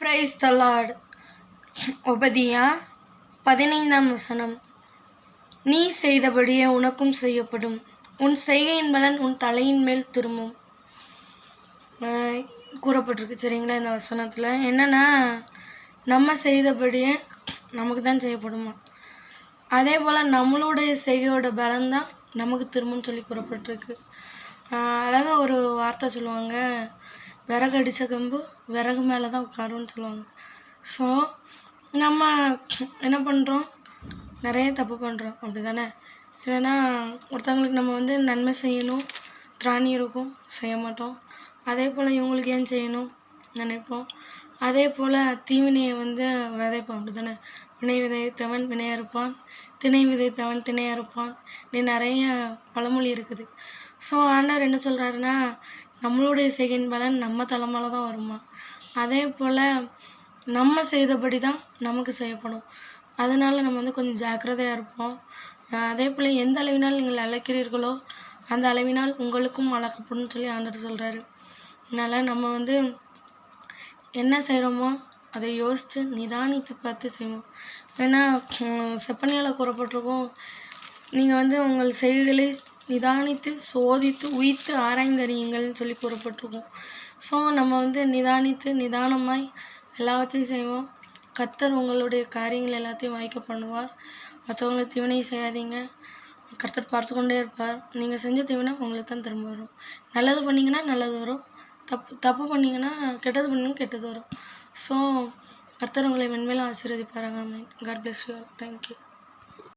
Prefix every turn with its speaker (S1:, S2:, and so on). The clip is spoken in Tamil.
S1: Praise the Lord. ஒபதியா 15ஆம் வசனம். நீ செய்தபடியே உனக்கும் செய்யப்படும், உன் செய்கையின் பலன் உன் தலையின் மேல் திரும்பும் கூறப்பட்டிருக்கு. சரிங்களா? இந்த வசனத்தில் என்னென்னா, நம்ம செய்தபடியே நமக்கு தான் செய்யப்படுமா, அதே போல் நம்மளுடைய செய்கையோட பலன் தான் நமக்கு திரும்பும்னு சொல்லி கூறப்பட்டிருக்கு. அழகாக ஒரு வார்த்தை சொல்லுவாங்க, விறகு அடித்த கம்பு விறகு மேலே தான் உட்காருன்னு சொல்லுவாங்க. ஸோ நம்ம என்ன பண்ணுறோம், நிறைய தப்பு பண்ணுறோம், அப்படி தானே? இல்லைன்னா ஒருத்தவங்களுக்கு நம்ம நன்மை செய்யணும் திராணி இருக்கும், செய்ய மாட்டோம். அதே போல் இவங்களுக்கு ஏன் செய்யணும் நினைப்போம். அதே போல் தீவினையை விதைப்போம், அப்படி தானே? வினை விதைத்தவன் வினை அறுப்பான், திணை விதைத்தவன் திணை அறுப்பான், நீ நிறைய பழமொழி இருக்குது. ஸோ ஆண்டவர் என்ன சொல்கிறாருன்னா, நம்மளுடைய செய்கையின் பலன் நம்ம தலைமையில தான் வருமா. அதே போல் நம்ம செய்தபடி தான் நமக்கு செய்யப்படும். அதனால் நம்ம கொஞ்சம் ஜாக்கிரதையாக இருப்போம். அதே போல் எந்த அளவினால் நீங்கள் அழைக்கிறீர்களோ அந்த அளவினால் உங்களுக்கும் அளக்கப்படும் சொல்லி ஆண்டவர் சொல்கிறாரு. அதனால் நம்ம என்ன செய்கிறோமோ அதை யோசித்து நிதானித்து பார்த்து செய்வோம். ஏன்னா செப்பனியால் கூறப்பட்டிருக்கோம், நீங்கள் உங்கள் செய்திகளை நிதானித்து சோதித்து உய்த்து ஆராய்ந்தறியுங்கள்னு சொல்லி கூறப்பட்டிருக்கோம். ஸோ நம்ம நிதானித்து நிதானமாய் எல்லாவற்றையும் செய்வோம். கர்த்தர் உங்களுடைய காரியங்கள் எல்லாத்தையும் வாய்க்க பண்ணுவார். மற்றவங்களை தீவினை செய்யாதீங்க, கர்த்தர் பார்த்து கொண்டே இருப்பார். நீங்கள் செஞ்ச தீவினை உங்களுக்கு தான் திரும்ப வரும். நல்லது பண்ணிங்கன்னா நல்லது வரும், தப்பு பண்ணிங்கன்னா கெட்டது பண்ணிங்கன்னா கெட்டது வரும். ஸோ கர்த்தர் உங்களை மென்மேலும் ஆசீர்வதிப்பாராங்க. ஆமென். God bless you. தேங்க்யூ.